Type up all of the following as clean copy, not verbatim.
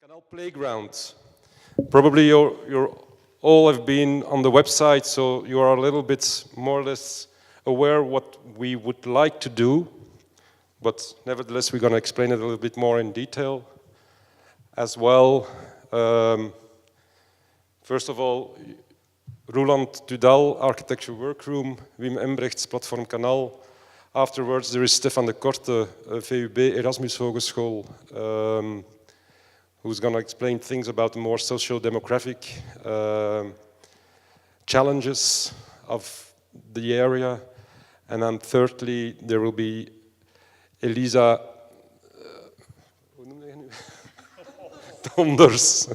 Kanal Playground. Probably you're all have been on the website, so you are a little bit more or less aware what we would like to do, but nevertheless we're going to explain it a little bit more in detail as well. First of all, Roeland, Dudal, Architecture Workroom, Wim Embrechts, Platform Kanal. Afterwards there is Stefan de Korte, VUB Erasmus Hogeschool, who's going to explain things about the more socio-demographic challenges of the area. And then thirdly, there will be Elisa Donders,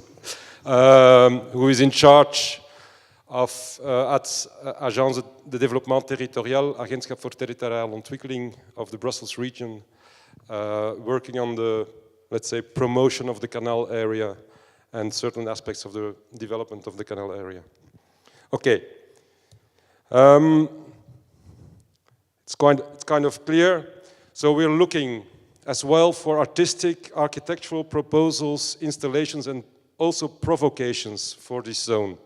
who is in charge of at Agence de Développement Territorial, Agentschap voor Territoriale Ontwikkeling of the Brussels region, working on the, let's say, promotion of the canal area and certain aspects of the development of the canal area. Okay. It's kind of clear. So we're looking as well for artistic, architectural proposals, installations, and also provocations for this zone.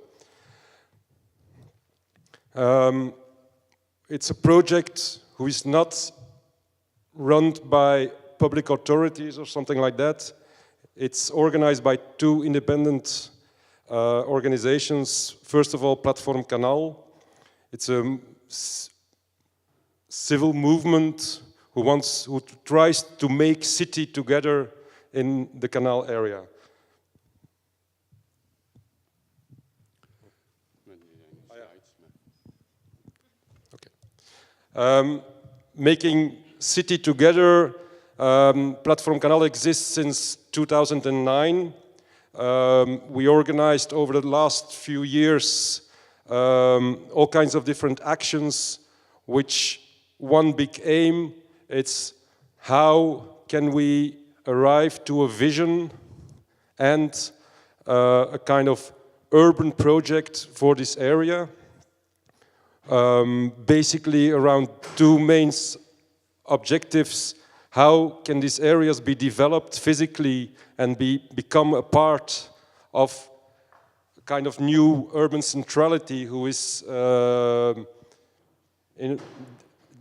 It's a project who is not run by public authorities or something like that. It's organized by two independent organizations. First of all, Platform Kanal. It's a civil movement who tries to make city together in the canal area. Okay. Making city together. Platform Kanal exists since 2009. We organized over the last few years all kinds of different actions, which one big aim, it's how can we arrive to a vision and a kind of urban project for this area. Basically around two main objectives. How can these areas be developed physically and become a part of a kind of new urban centrality who is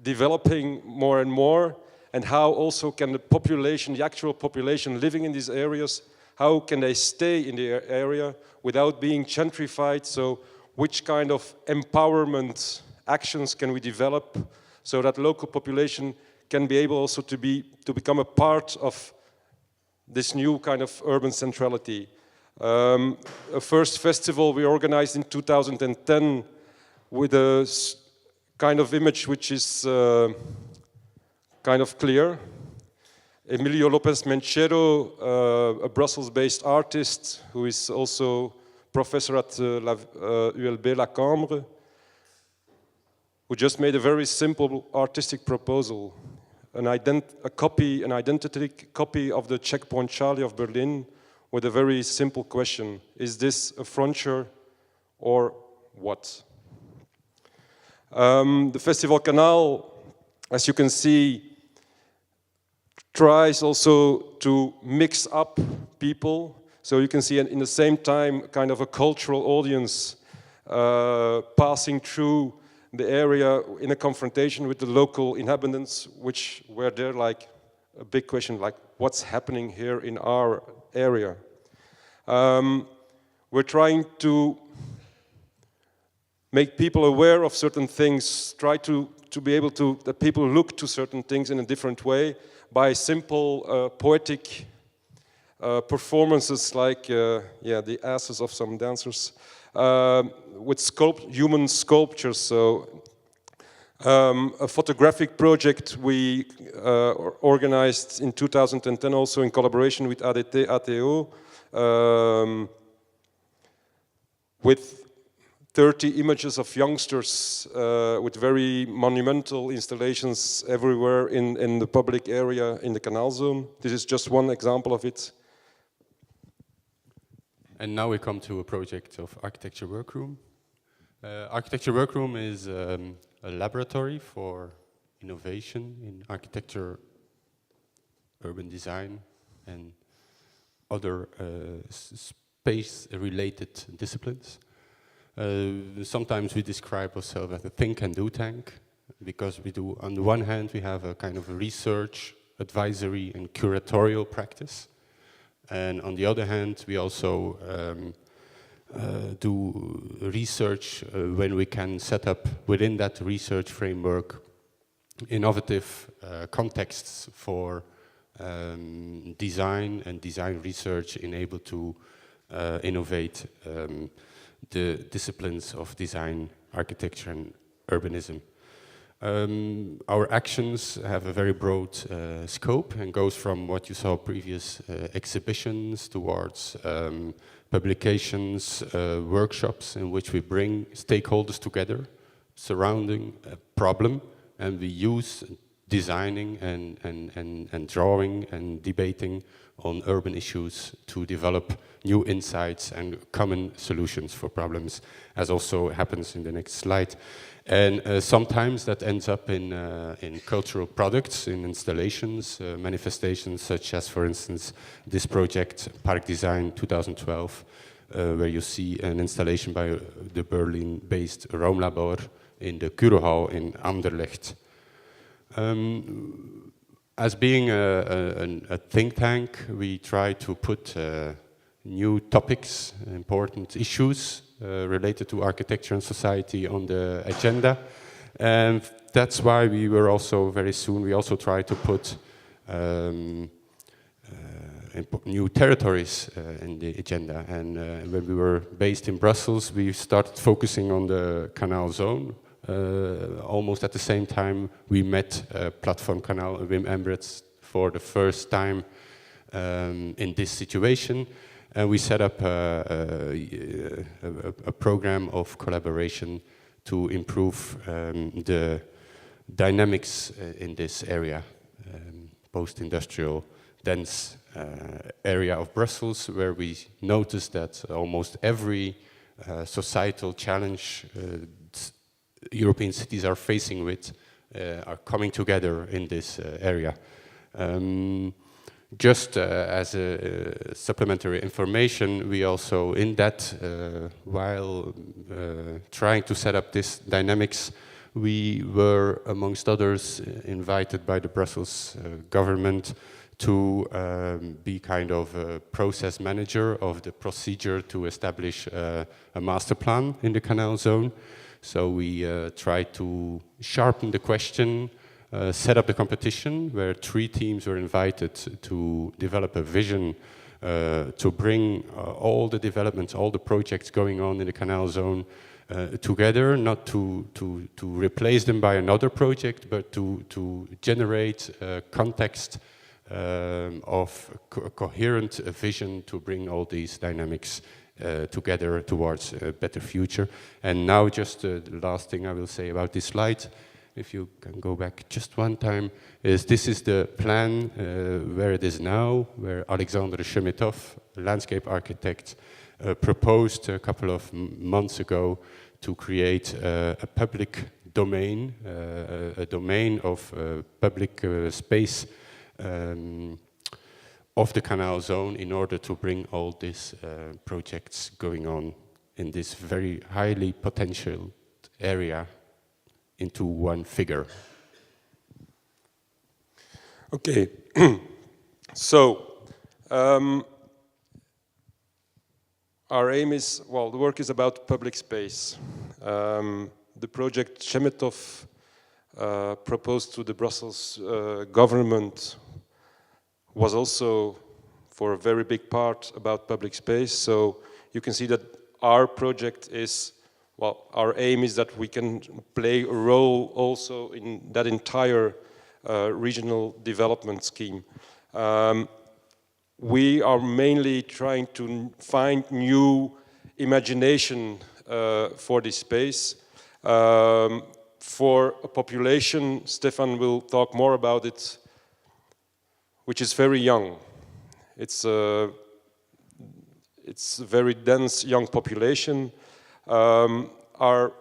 developing more and more, and how also can the population, the actual population living in these areas, how can they stay in the area without being gentrified? So which kind of empowerment actions can we develop so that local population can be able also to become a part of this new kind of urban centrality. A first festival we organized in 2010 with a kind of image which is kind of clear. Emilio Lopez Menchero, a Brussels-based artist who is also professor at ULB La Cambre, who just made a very simple artistic proposal. An identity copy of the Checkpoint Charlie of Berlin with a very simple question. Is this a frontier or what? The Festival Kanal, as you can see, tries also to mix up people. So you can see in the same time kind of a cultural audience passing through the area in a confrontation with the local inhabitants, which were there like a big question, like what's happening here in our area. We're trying to make people aware of certain things, try to be able to, that people look to certain things in a different way by simple poetic performances like, the asses of some dancers, with human sculptures. So a photographic project we organized in 2010 also in collaboration with ADT ATO, with 30 images of youngsters with very monumental installations everywhere in the public area in the canal zone. This is just one example of it. And now we come to a project of Architecture Workroom. Architecture Workroom is a laboratory for innovation in architecture, urban design, and other space-related disciplines. Sometimes we describe ourselves as a think and do tank, because we do, on the one hand, we have a kind of a research, advisory, and curatorial practice. And on the other hand, we also do research when we can set up within that research framework innovative contexts for design and design research enabled to innovate the disciplines of design, architecture, and urbanism. Our actions have a very broad scope and goes from what you saw previous exhibitions towards publications, workshops in which we bring stakeholders together surrounding a problem, and we use designing and drawing and debating on urban issues to develop new insights and common solutions for problems, as also happens in the next slide. And sometimes that ends up in cultural products, in installations, manifestations, such as, for instance, this project, Park Design 2012, where you see an installation by the Berlin-based Raumlabor in the Kurohal in Anderlecht. As being a think tank, we try to put new topics, important issues related to architecture and society on the agenda. And that's why we were also very soon, we also try to put new territories in the agenda. And when we were based in Brussels, we started focusing on the Canal Zone. Almost at the same time, we met Platform Canal, Wim Embrechts, for the first time in this situation. And we set up a program of collaboration to improve the dynamics in this area, post-industrial, dense area of Brussels, where we noticed that almost every societal challenge European cities are facing with are coming together in this area. Just as a supplementary information, we also, in that, while trying to set up this dynamics, we were, amongst others, invited by the Brussels government to be kind of a process manager of the procedure to establish a master plan in the Canal Zone. So we tried to sharpen the question, set up the competition where 3 teams were invited to develop a vision to bring all the developments, all the projects going on in the Canal Zone together, not to replace them by another project, but to generate a context of a coherent vision to bring all these dynamics together towards a better future. And now just the last thing I will say about this slide, if you can go back just one time, is this is the plan where it is now, where Alexander Shemetov, landscape architect, proposed a couple of months ago to create a public domain, a domain of public space of the Canal Zone in order to bring all these projects going on in this very highly potential area into one figure. Okay, so our aim is, well, the work is about public space. The project Shemetov proposed to the Brussels government was also for a very big part about public space. So you can see that our project is, well, our aim is that we can play a role also in that entire regional development scheme. We are mainly trying to find new imagination for this space. For a population, Stefan will talk more about it, which is very young. It's a very dense young population. Our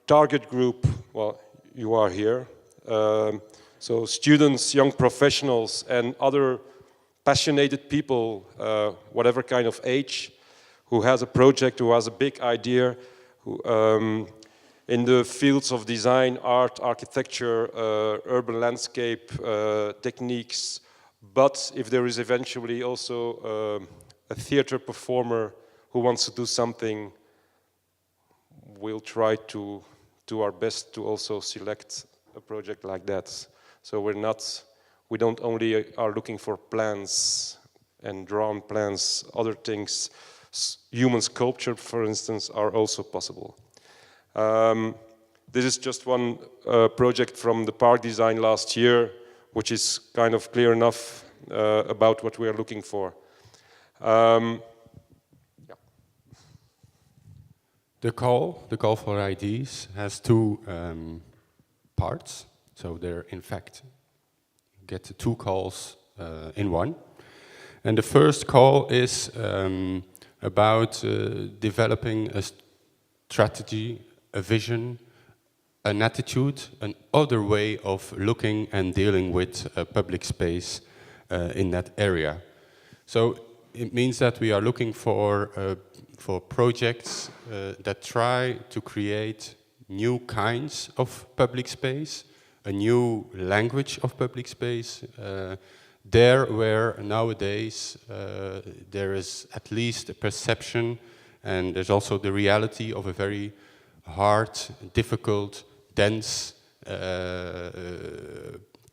target group, well, you are here. So students, young professionals, and other passionate people, whatever kind of age, who has a project, who has a big idea, who, in the fields of design, art, architecture, urban landscape, techniques. But if there is eventually also a theater performer who wants to do something, we'll try to do our best to also select a project like that. So we don't only are looking for plans and drawn plans, other things, human sculpture, for instance, are also possible. This is just one project from the park design last year, which is kind of clear enough about what we are looking for. The call for ideas has two parts. So there, in fact, get two calls in one. And the first call is about developing a strategy, a vision, an attitude, an other way of looking and dealing with public space in that area. So it means that we are looking for projects that try to create new kinds of public space, a new language of public space, there where nowadays there is at least a perception, and there's also the reality of a very hard, difficult, dense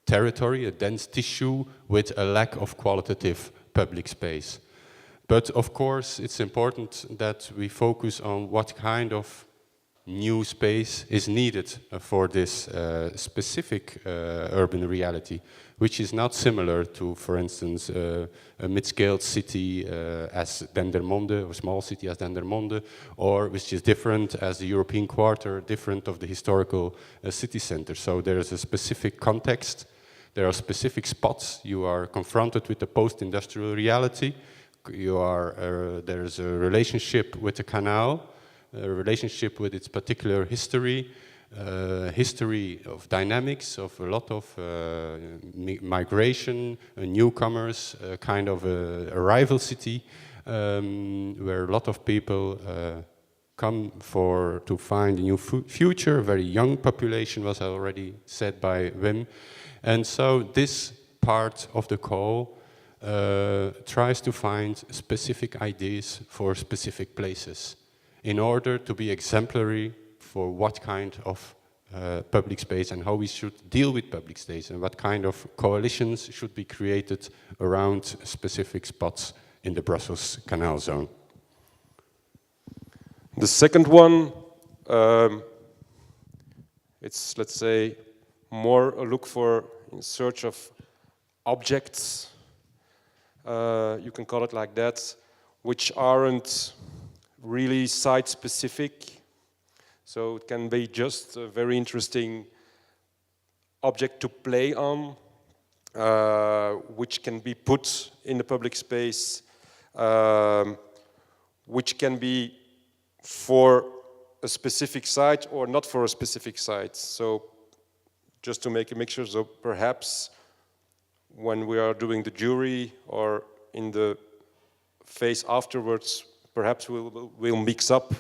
territory, a dense tissue with a lack of qualitative public space. But of course, it's important that we focus on what kind of new space is needed for this specific urban reality, which is not similar to, for instance, a mid-scale city as Dendermonde, or small city as Dendermonde, or which is different as the European Quarter, different of the historical city center. So there is a specific context, there are specific spots, you are confronted with the post-industrial reality, there is a relationship with the canal, a relationship with its particular history, history of dynamics, of a lot of migration, newcomers, kind of a arrival city, where a lot of people come to find a new future. A very young population was already said by Wim. And so this part of the call tries to find specific ideas for specific places in order to be exemplary for what kind of public space and how we should deal with public space and what kind of coalitions should be created around specific spots in the Brussels Canal Zone. The second one, it's, let's say, more a look for in search of objects, you can call it like that, which aren't really site-specific. So it can be just a very interesting object to play on, which can be put in the public space, which can be for a specific site or not for a specific site. So just to make a mixture, so perhaps when we are doing the jury or in the phase afterwards, perhaps we'll mix up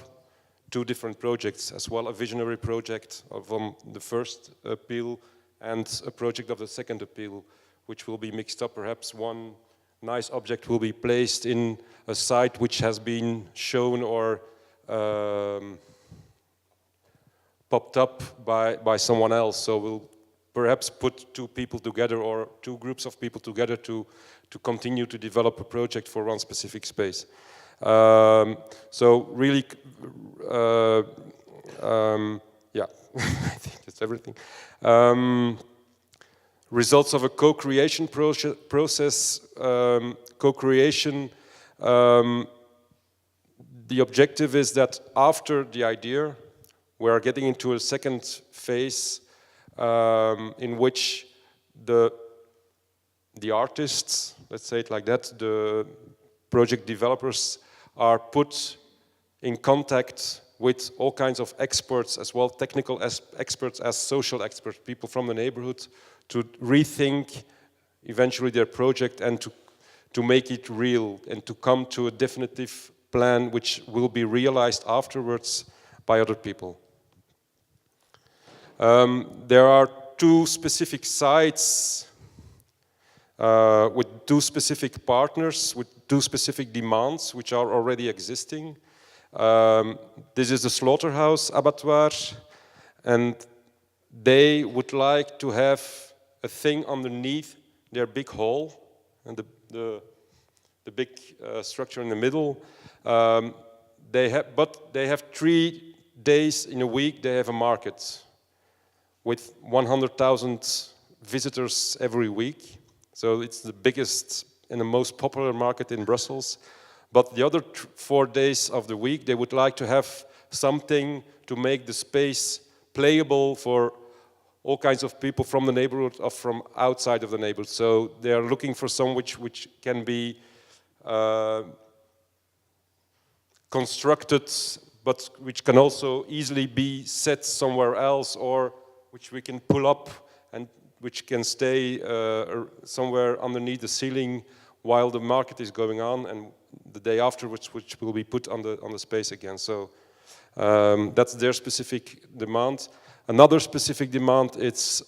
two different projects as well, a visionary project from the first appeal and a project of the second appeal, which will be mixed up. Perhaps one nice object will be placed in a site which has been shown or popped up by someone else. So we'll perhaps put two people together or two groups of people together to continue to develop a project for one specific space. So really, yeah, I think that's everything. Results of a co-creation process, co-creation, the objective is that after the idea, we are getting into a second phase in which the artists, let's say it like that, the project developers are put in contact with all kinds of experts as well, technical experts as social experts, people from the neighborhood, to rethink eventually their project and to to make it real and to come to a definitive plan which will be realized afterwards by other people. There are two specific sites with two specific partners, with two specific demands which are already existing. This is the slaughterhouse abattoir, and they would like to have a thing underneath their big hall and the big structure in the middle. But they have 3 days in a week, they have a market with 100,000 visitors every week. So it's the biggest and the most popular market in Brussels. But the other 4 days of the week, they would like to have something to make the space playable for all kinds of people from the neighborhood or from outside of the neighborhood. So they are looking for some which can be constructed, but which can also easily be set somewhere else, or which we can pull up and which can stay somewhere underneath the ceiling while the market is going on, and the day afterwards, which will be put on the space again. So that's their specific demand. Another specific demand, it's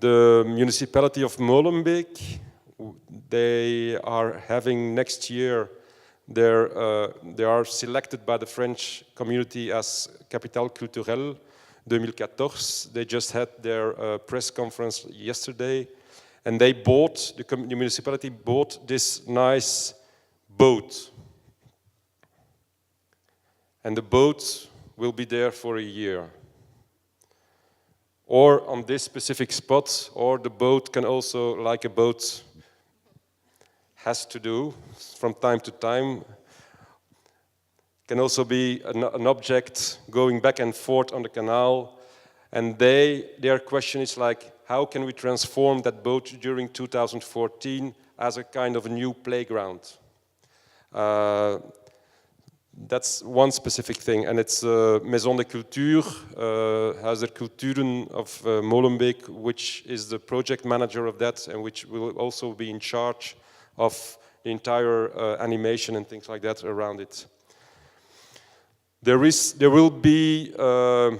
the municipality of Molenbeek. They are having next year, they are selected by the French community as Capitale Culturelle 2014. They just had their press conference yesterday, and they bought, the municipality bought this nice boat. And the boat will be there for a year. Or on this specific spot, or the boat can also, like a boat has to do from time to time, can also be an object going back and forth on the canal. And their question is like, how can we transform that boat during 2014 as a kind of a new playground? That's one specific thing, and it's Maison de Culture, Huis der Culturen of Molenbeek, which is the project manager of that, and which will also be in charge of the entire animation and things like that around it. There will be the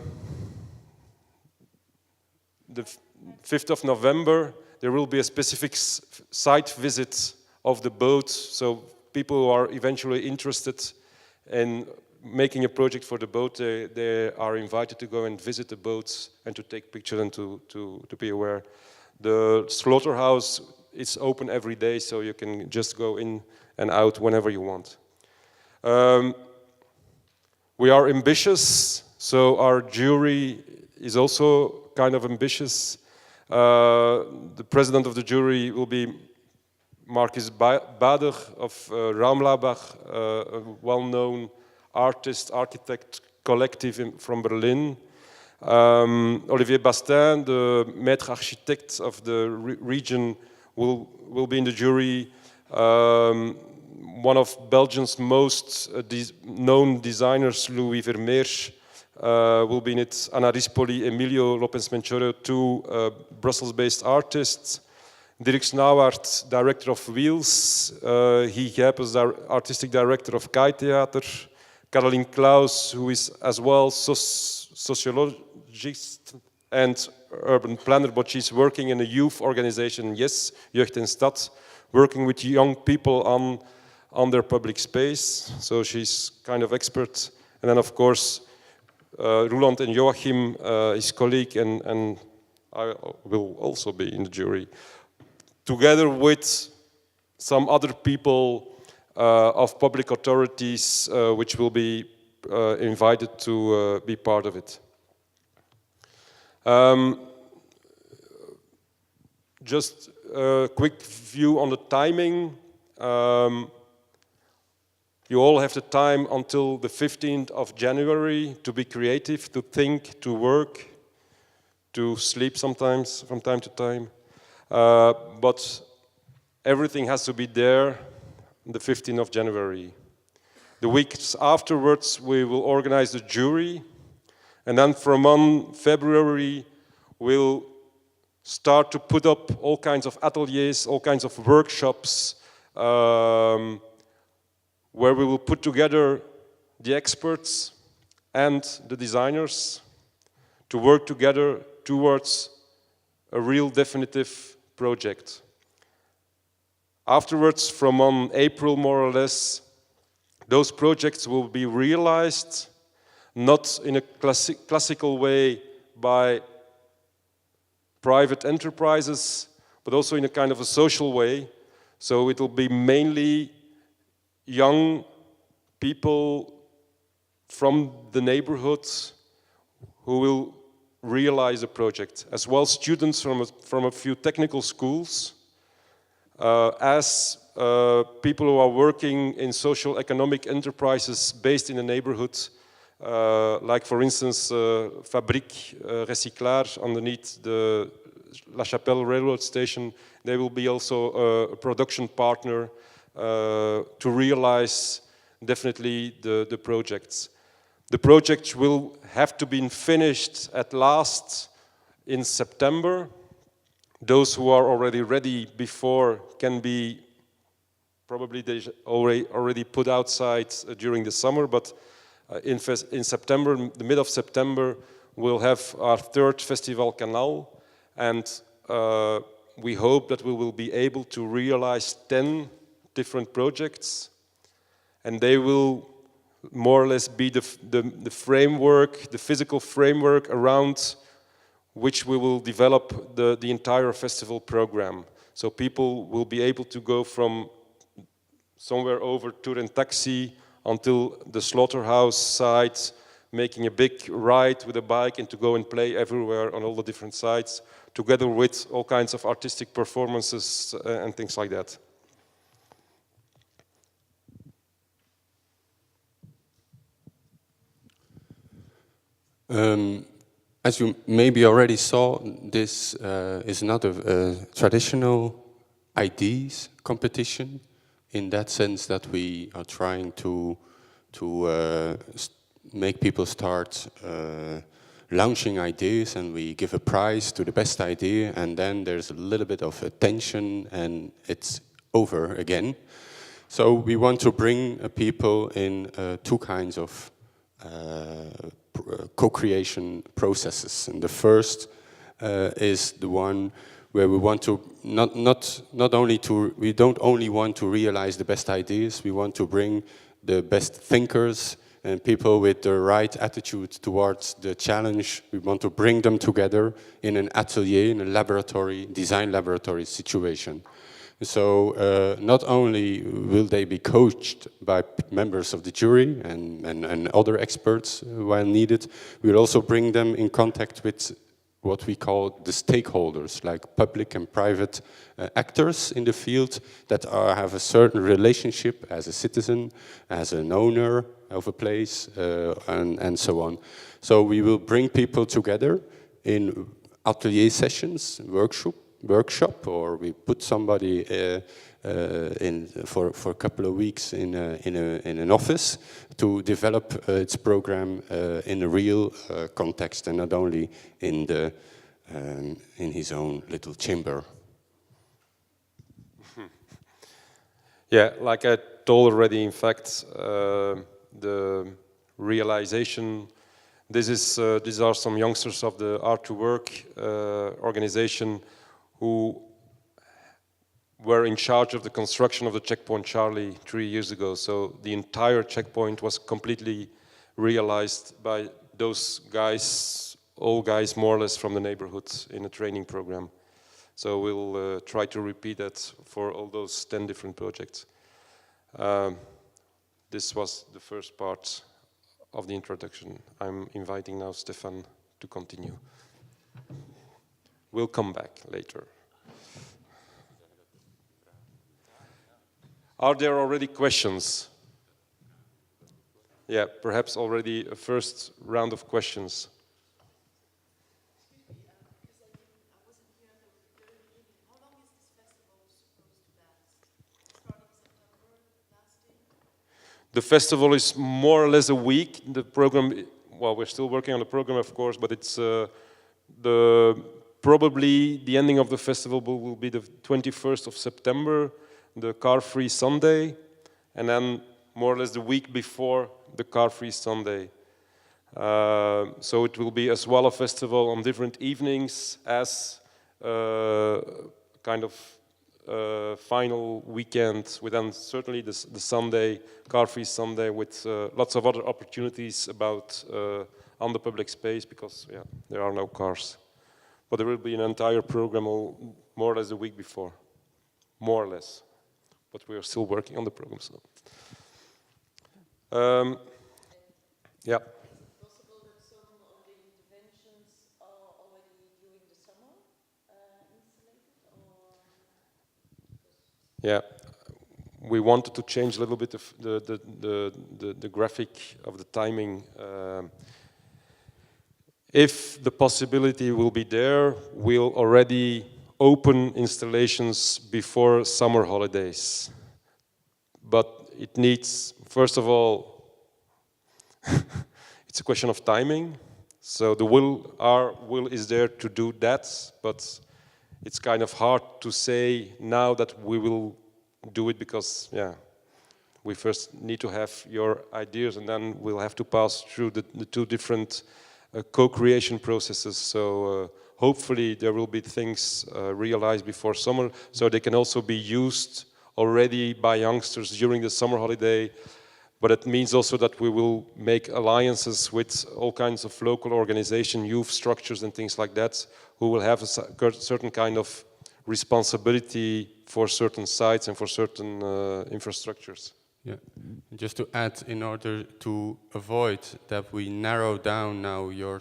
5th of November. There will be a specific site visit of the boat, so people who are eventually interested in making a project for the boat, they are invited to go and visit the boats and to take pictures and to be aware. The slaughterhouse is open every day, so you can just go in and out whenever you want. We are ambitious, so our jury is also kind of ambitious. The president of the jury will be Marcus Bader of Raumlabach, a well-known architect collective from Berlin. Olivier Bastin, the maître architect of the region, will be in the jury. One of Belgium's most known designers, Louis Vermeer, will be in it. Anna Rispoli, Emilio Lopez-Menchero, two Brussels-based artists. Dirk Snauwaert, director of Wheels. Guy Gijpels, artistic director of Kai Theater. Caroline Klaus, who is as well sociologist and urban planner, but she's working in a youth organization, Yes, Jeugd en Stad, working with young people on their public space. So she's kind of expert. And then, of course, Roeland and Joachim, his colleague, and I will also be in the jury, together with some other people of public authorities which will be invited to be part of it. Just a quick view on the timing. You all have the time until the 15th of January to be creative, to think, to work, to sleep sometimes, from time to time. But everything has to be there on the 15th of January. The weeks afterwards, we will organize the jury, and then from on February, we'll start to put up all kinds of ateliers, all kinds of workshops, where we will put together the experts and the designers to work together towards a real definitive project. Afterwards, from on April more or less, those projects will be realized not in a classical way by private enterprises, but also in a kind of a social way. So it will be mainly young people from the neighborhoods who will realize a project, as well students from a few technical schools, as people who are working in social economic enterprises based in the neighborhood, like for instance Fabrique Recyclage underneath the La Chapelle railroad station. They will be also a production partner to realize definitely the projects. The project will have to be finished at last in September. Those who are already ready before can be probably already put outside during the summer, but in September, the mid of September, we'll have our third Festival Kanal, and we hope that we will be able to realize 10 different projects, and they will more or less be the framework, the physical framework around which we will develop the entire festival program. So people will be able to go from somewhere over Taxi until the slaughterhouse site, making a big ride with a bike and to go and play everywhere on all the different sites, together with all kinds of artistic performances and things like that. As you maybe already saw, this is not a traditional ideas competition, in that sense that we are trying to make people start launching ideas, and we give a prize to the best idea, and then there's a little bit of attention and it's over again. So we want to bring people in two kinds of co-creation processes. And the first is the one where we want to we don't only want to realize the best ideas, we want to bring the best thinkers and people with the right attitude towards the challenge. We want to bring them together in an atelier, in a laboratory, design laboratory situation. So not only will they be coached by members of the jury and other experts while needed, we'll also bring them in contact with what we call the stakeholders, like public and private actors in the field that have a certain relationship as a citizen, as an owner of a place, and so on. So we will bring people together in atelier sessions, workshop, or we put somebody in for a couple of weeks in an office to develop its program in a real context, and not only in his own little chamber. Yeah, like I told already, in fact, the realization. These are some youngsters of the Art to Work organization who were in charge of the construction of the checkpoint Charlie 3 years ago. So the entire checkpoint was completely realized by those guys, all guys more or less from the neighborhood in a training program. So we'll try to repeat that for all those 10 different projects. This was the first part of the introduction. I'm inviting now Stefan to continue. We'll come back later. Are there already questions? Yeah, perhaps already a first round of questions. The festival is more or less a week. The program, well, we're still working on the program, of course, but it's the probably the ending of the festival will be the 21st of September, the car-free Sunday, and then more or less the week before the car-free Sunday. So it will be as well a festival on different evenings as kind of final weekend, with then certainly the Sunday, car-free Sunday, with lots of other opportunities about on the public space, because yeah, there are no cars. But there will be an entire program more or less the week before, more or less. But we are still working on the program. So, yeah. Yeah, we wanted to change a little bit of the graphic of the timing. If the possibility will be there, we'll already open installations before summer holidays. But it needs, first of all, it's a question of timing. So our will is there to do that, but it's kind of hard to say now that we will do it, because, yeah, we first need to have your ideas, and then we'll have to pass through the two different co-creation processes. So hopefully there will be things realized before summer, so they can also be used already by youngsters during the summer holiday. But it means also that we will make alliances with all kinds of local organization, youth structures and things like that, who will have a certain kind of responsibility for certain sites and for certain infrastructures. Yeah, just to add, in order to avoid that we narrow down now your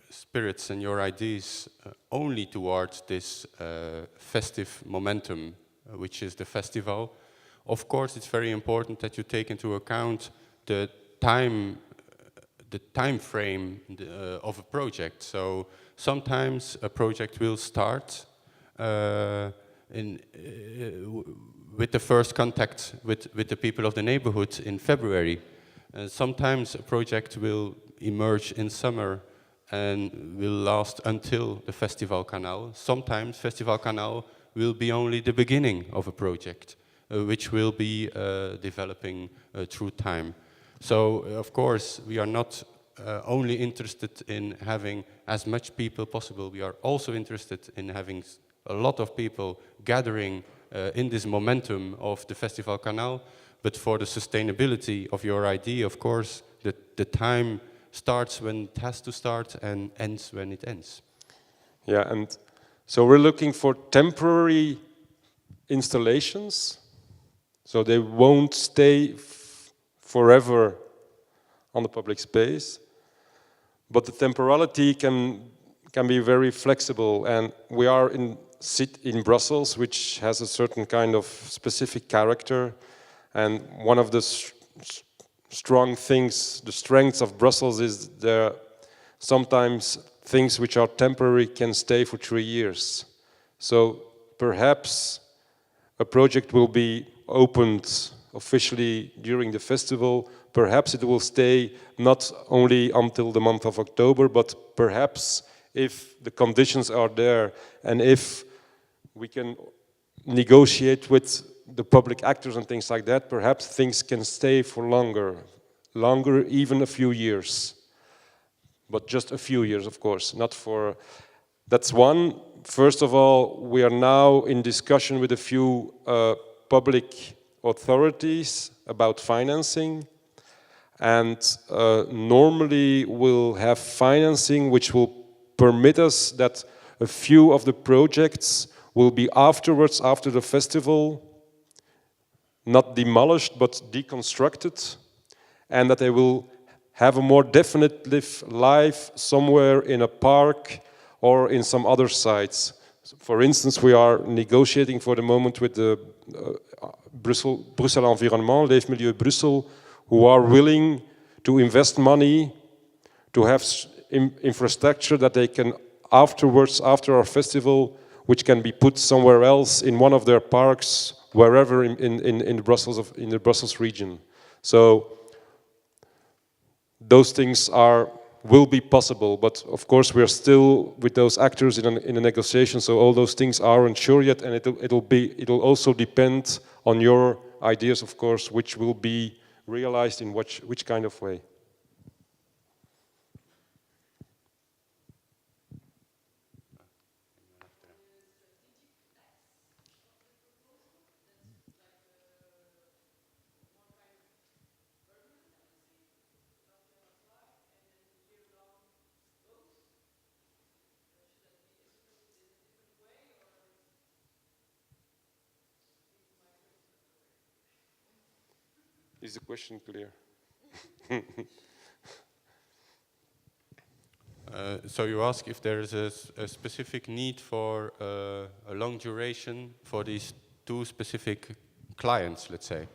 spirits and your ideas only towards this festive momentum, which is the festival. Of course, it's very important that you take into account the time frame of a project. So sometimes a project will start with the first contact with the people of the neighborhood in February. Sometimes a project will emerge in summer and will last until the Festival Kanal. Sometimes Festival Kanal will be only the beginning of a project, which will be developing through time. So, of course, we are not only interested in having as much people possible, we are also interested in having a lot of people gathering in this momentum of the Festival Kanal. But for the sustainability of your idea, of course, the time starts when it has to start and ends when it ends. Yeah, and so we're looking for temporary installations, so they won't stay forever on the public space, but the temporality can be very flexible. And we are in Brussels, which has a certain kind of specific character, and one of the strong things, the strengths of Brussels, is there sometimes things which are temporary can stay for 3 years. So perhaps a project will be opened officially during the festival. Perhaps it will stay not only until the month of October, but perhaps if the conditions are there and if we can negotiate with the public actors and things like that, perhaps things can stay for longer, even a few years. But just a few years, of course, not for... That's one. First of all, we are now in discussion with a few public authorities about financing, and normally we'll have financing which will permit us that a few of the projects will be afterwards, after the festival, not demolished but deconstructed, and that they will have a more definitive life somewhere in a park or in some other sites. For instance, we are negotiating for the moment with the Brussels Environnement, Leefmilieu Brussel, who are willing to invest money to have infrastructure that they can afterwards, after our festival, which can be put somewhere else in one of their parks, wherever in the Brussels region. So those things are will be possible, but of course we are still with those actors in a negotiation, so all those things aren't sure yet, and it'll also depend on your ideas, of course, which will be realized in which kind of way. Is the question clear? So you ask if there is a specific need for a long duration for these two specific clients, let's say.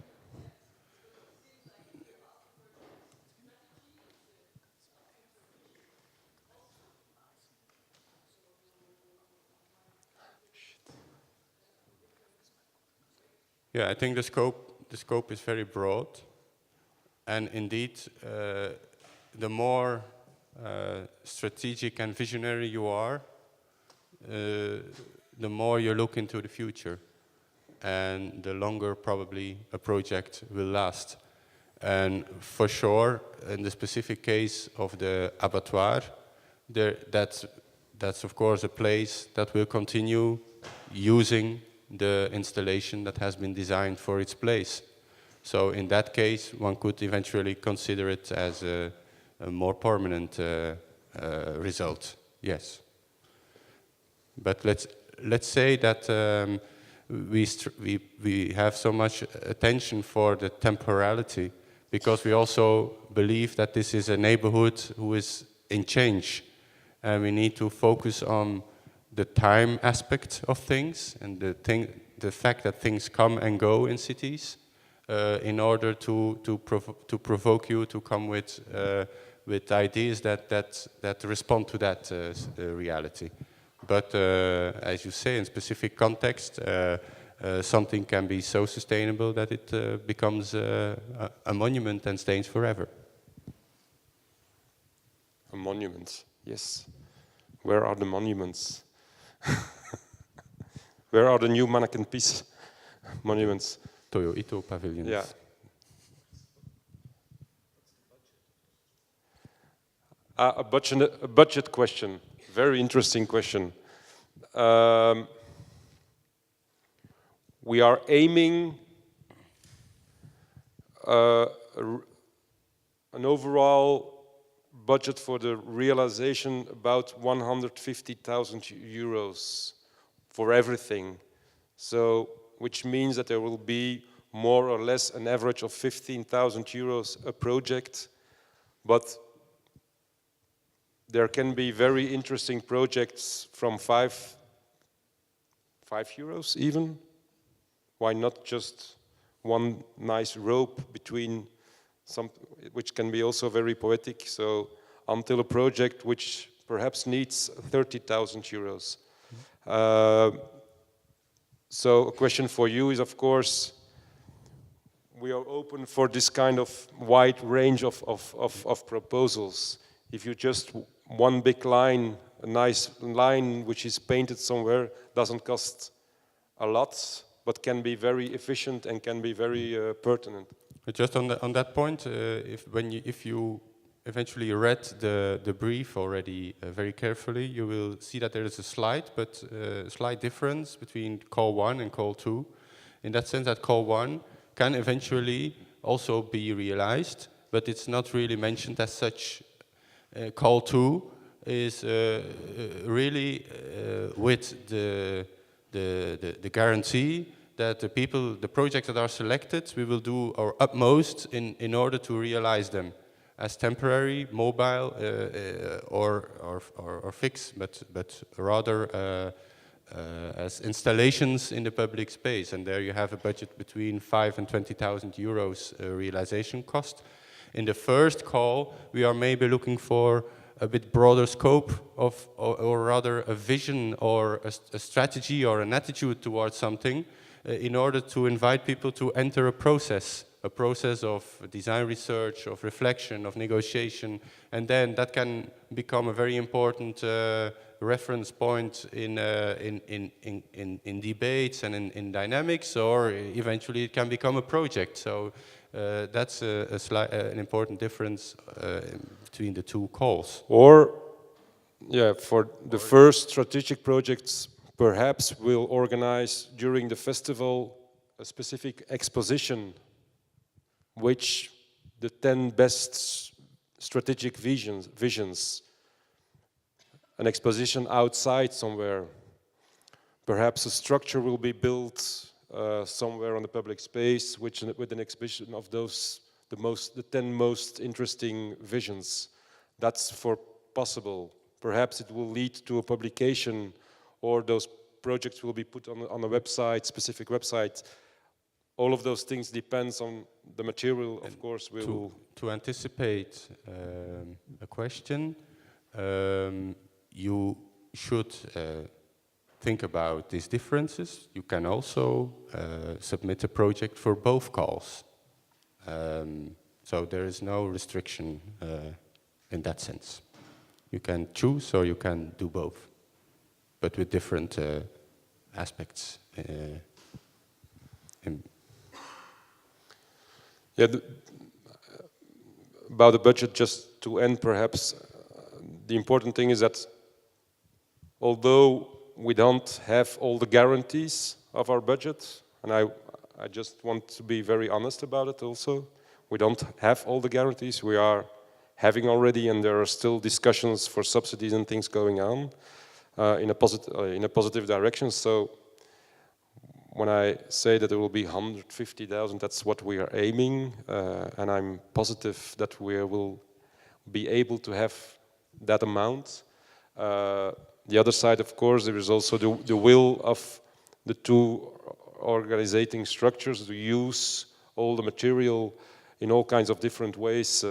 Yeah, I think the scope is very broad, and indeed, the more strategic and visionary you are, the more you look into the future, and the longer probably a project will last. And for sure, in the specific case of the abattoir, that's of course a place that will continue using the installation that has been designed for its place. So in that case, one could eventually consider it as a more permanent result. Yes. But let's say that we have so much attention for the temporality, because we also believe that this is a neighborhood who is in change, and we need to focus on the time aspect of things and the fact that things come and go in cities, in order to provoke you to come with ideas that respond to that reality. But as you say, in specific context, something can be so sustainable that it becomes a monument and stays forever. A monument, yes. Where are the monuments? Where are the new mannequin piece monuments? Toyo Ito pavilions. Yeah. A budget question. Very interesting question. We are aiming an overall budget for the realization about 150,000 euros for everything. So, which means that there will be more or less an average of 15,000 euros a project, but there can be very interesting projects from 5 euros even. Why not just one nice rope between some, which can be also very poetic, so until a project which perhaps needs 30,000 euros. So a question for you is, of course, we are open for this kind of wide range of proposals. If you just one big line, a nice line which is painted somewhere, doesn't cost a lot, but can be very efficient and can be very pertinent. But just on that point, if you eventually read the brief already very carefully, you will see that there is a slight difference between call 1 and call 2. In that sense that call 1 can eventually also be realized, but it's not really mentioned as such. Call 2 is really with the guarantee that the projects that are selected, we will do our utmost in order to realize them as temporary, mobile, or fixed, but rather as installations in the public space. And there you have a budget between 5,000 and 20,000 euros realization cost. In the first call, we are maybe looking for a bit broader scope of, or rather a vision or a strategy or an attitude towards something, in order to invite people to enter a process a process of design research, of reflection, of negotiation, and then that can become a very important reference point in debates and in dynamics, or eventually it can become a project. So that's an important difference between the two calls. Or, yeah, for the first strategic projects, perhaps we'll organize during the festival a specific exposition, which the 10 best strategic visions, an exposition outside somewhere. Perhaps a structure will be built somewhere on the public space, with an exhibition of the 10 most interesting visions. That's for possible. Perhaps it will lead to a publication, or those projects will be put on a website, specific website. All of those things depends on the material, of course. To anticipate a question, you should think about these differences. You can also submit a project for both calls. So there is no restriction in that sense. You can choose or you can do both, but with different aspects. Yeah, about the budget, just to end perhaps, the important thing is that although we don't have all the guarantees of our budget, and I just want to be very honest about it also, we don't have all the guarantees. We are having already, and there are still discussions for subsidies and things going on in a positive direction. So when I say that there will be 150,000, that's what we are aiming, and I'm positive that we will be able to have that amount. The other side, of course, there is also the will of the two organizing structures to use all the material in all kinds of different ways.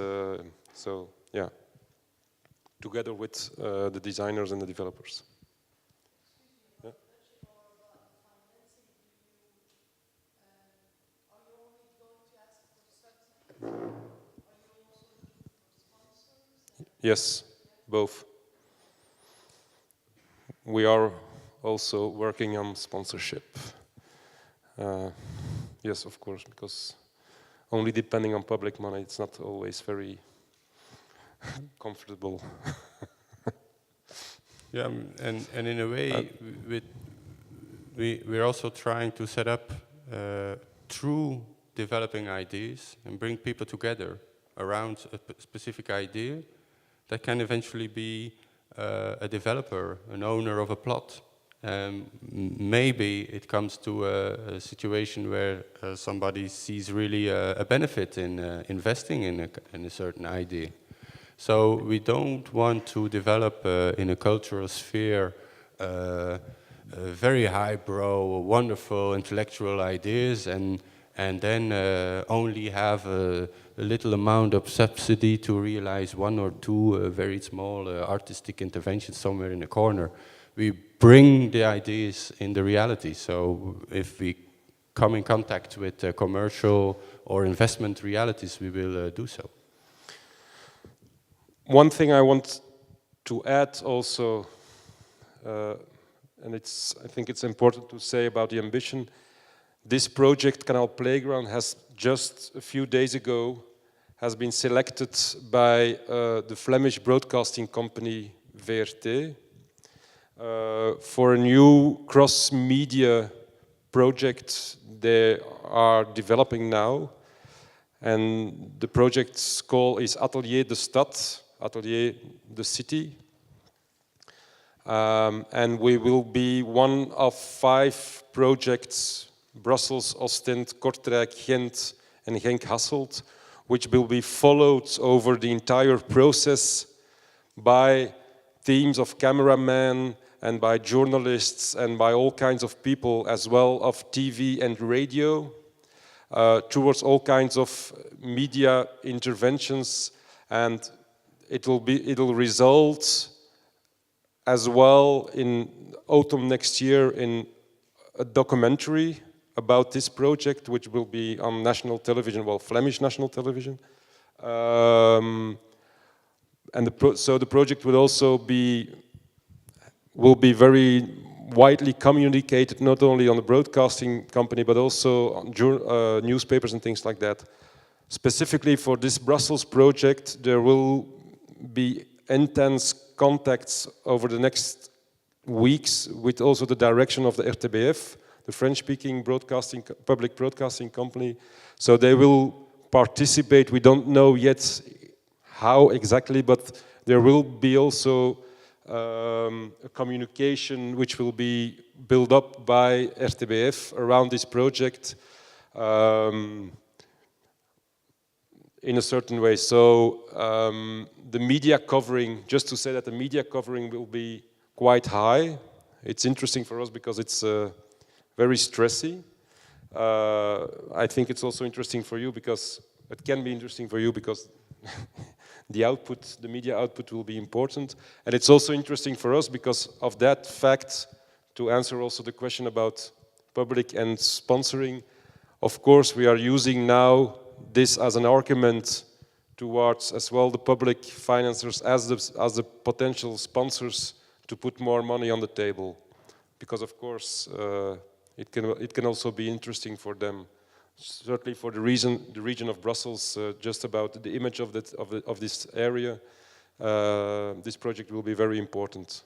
So, yeah, together with the designers and the developers. Yeah. Yes, both. We are also working on sponsorship. Yes, of course, because only depending on public money, it's not always very comfortable. Yeah, and in a way, we're also trying to set up true developing ideas and bring people together around a specific idea that can eventually be a developer, an owner of a plot. Maybe it comes to a situation where somebody sees really a benefit in investing in a certain idea. So we don't want to develop in a cultural sphere very highbrow, wonderful intellectual ideas and then only have a little amount of subsidy to realize one or two very small artistic interventions somewhere in a corner. We bring the ideas in the reality. So if we come in contact with commercial or investment realities, we will do so. One thing I want to add also, and I think it's important to say about the ambition. This project, Kanal Playground, has just a few days ago has been selected by the Flemish broadcasting company VRT for a new cross-media project they are developing now. And the project's call is Atelier de Stad, Atelier the City. And we will be one of 5 projects, Brussels, Ostend, Kortrijk, Ghent and Genk-Hasselt, which will be followed over the entire process by teams of cameramen and by journalists and by all kinds of people, as well of TV and radio, towards all kinds of media interventions, and it'll result as well in autumn next year in a documentary about this project, which will be on national television, well, Flemish national television. And so the project will also will be very widely communicated, not only on the broadcasting company, but also on newspapers and things like that. Specifically for this Brussels project, there will be intense contacts over the next weeks with also the direction of the RTBF, the French-speaking public broadcasting company. So they will participate. We don't know yet how exactly, but there will be also a communication which will be built up by RTBF around this project in a certain way. So the media covering, just to say that the media covering will be quite high. It's interesting for us because it's very stressy. I think it's also interesting for you because it can be interesting for you because the output, the media output will be important. And it's also interesting for us because of that fact, to answer also the question about public and sponsoring. Of course, we are using now this as an argument towards as well the public financiers as the potential sponsors to put more money on the table. Because of course, it can also be interesting for them. Certainly for the region of Brussels, just about the image of this area, this project will be very important.